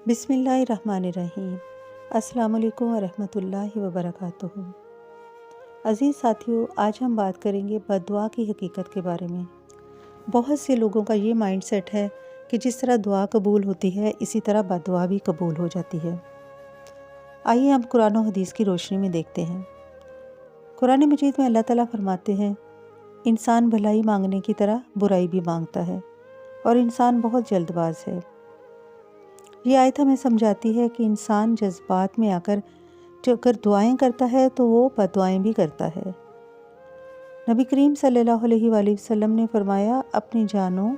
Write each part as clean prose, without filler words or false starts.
بسم اللہ الرحمن الرحیم۔ السلام علیکم ورحمۃ اللہ وبرکاتہ۔ عزیز ساتھیوں، آج ہم بات کریں گے بد دعا کی حقیقت کے بارے میں۔ بہت سے لوگوں کا یہ مائنڈ سیٹ ہے کہ جس طرح دعا قبول ہوتی ہے اسی طرح بد دعا بھی قبول ہو جاتی ہے۔ آئیے ہم قرآن و حدیث کی روشنی میں دیکھتے ہیں۔ قرآن مجید میں اللہ تعالیٰ فرماتے ہیں، انسان بھلائی مانگنے کی طرح برائی بھی مانگتا ہے اور انسان بہت جلد باز ہے۔ یہ آیت ہمیں سمجھاتی ہے کہ انسان جذبات میں آ کر جو اگر دعائیں کرتا ہے تو وہ بد دعائیں بھی کرتا ہے۔ نبی کریم صلی اللہ علیہ وآلہ وسلم نے فرمایا، اپنی جانوں،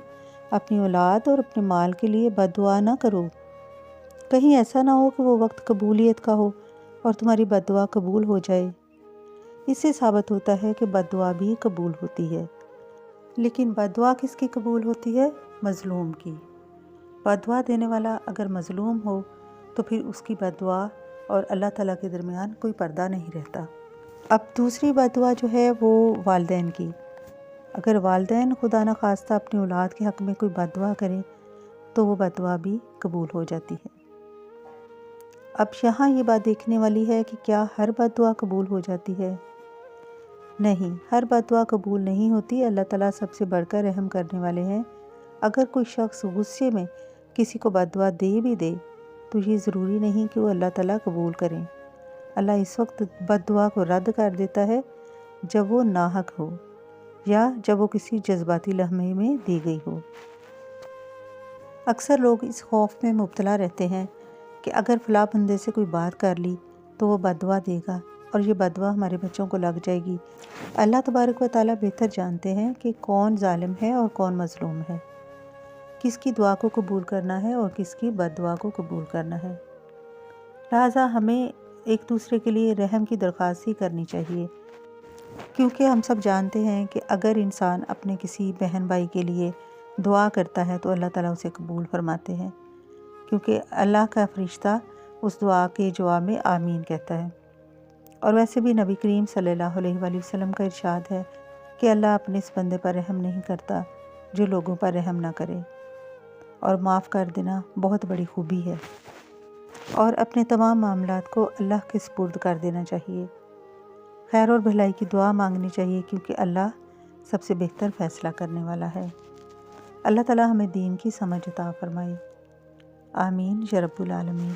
اپنی اولاد اور اپنے مال کے لیے بد دعا نہ کرو۔ کہیں ایسا نہ ہو کہ وہ وقت قبولیت کا ہو اور تمہاری بد دعا قبول ہو جائے۔ اس سے ثابت ہوتا ہے کہ بد دعا بھی قبول ہوتی ہے۔ لیکن بد دعا کس کی قبول ہوتی ہے؟ مظلوم کی۔ بد دعا دینے والا اگر مظلوم ہو تو پھر اس کی بد دعا اور اللہ تعالیٰ کے درمیان کوئی پردہ نہیں رہتا۔ اب دوسری بد دعا جو ہے وہ والدین کی۔ اگر والدین خدا نخواستہ اپنی اولاد کے حق میں کوئی بد دعا کریں تو وہ بد دعا بھی قبول ہو جاتی ہے۔ اب یہاں یہ بات دیکھنے والی ہے کہ کیا ہر بد دعا قبول ہو جاتی ہے؟ نہیں، ہر بد دعا قبول نہیں ہوتی۔ اللہ تعالیٰ سب سے بڑھ کر رحم کرنے والے ہیں۔ اگر کوئی شخص غصے میں کسی کو بد دعا دے بھی دے تو یہ ضروری نہیں کہ وہ اللہ تعالیٰ قبول کریں۔ اللہ اس وقت بد دعا کو رد کر دیتا ہے جب وہ ناحق ہو یا جب وہ کسی جذباتی لمحے میں دی گئی ہو۔ اکثر لوگ اس خوف میں مبتلا رہتے ہیں کہ اگر فلاں بندے سے کوئی بات کر لی تو وہ بد دعا دے گا اور یہ بد دعا ہمارے بچوں کو لگ جائے گی۔ اللہ تبارک و تعالیٰ بہتر جانتے ہیں کہ کون ظالم ہے اور کون مظلوم ہے، کس کی دعا کو قبول کرنا ہے اور کس کی بد دعا کو قبول کرنا ہے۔ لہٰذا ہمیں ایک دوسرے کے لیے رحم کی درخواست ہی کرنی چاہیے، کیونکہ ہم سب جانتے ہیں کہ اگر انسان اپنے کسی بہن بھائی کے لیے دعا کرتا ہے تو اللہ تعالیٰ اسے قبول فرماتے ہیں، کیونکہ اللہ کا فرشتہ اس دعا کے جواب میں آمین کہتا ہے۔ اور ویسے بھی نبی کریم صلی اللہ علیہ وآلہ وسلم کا ارشاد ہے کہ اللہ اپنے اس بندے پر رحم نہیں کرتا جو لوگوں پر رحم نہ کرے، اور معاف کر دینا بہت بڑی خوبی ہے، اور اپنے تمام معاملات کو اللہ کے سپرد کر دینا چاہیے۔ خیر اور بھلائی کی دعا مانگنی چاہیے کیونکہ اللہ سب سے بہتر فیصلہ کرنے والا ہے۔ اللہ تعالیٰ ہمیں دین کی سمجھ عطا فرمائے۔ آمین یا رب العالمین۔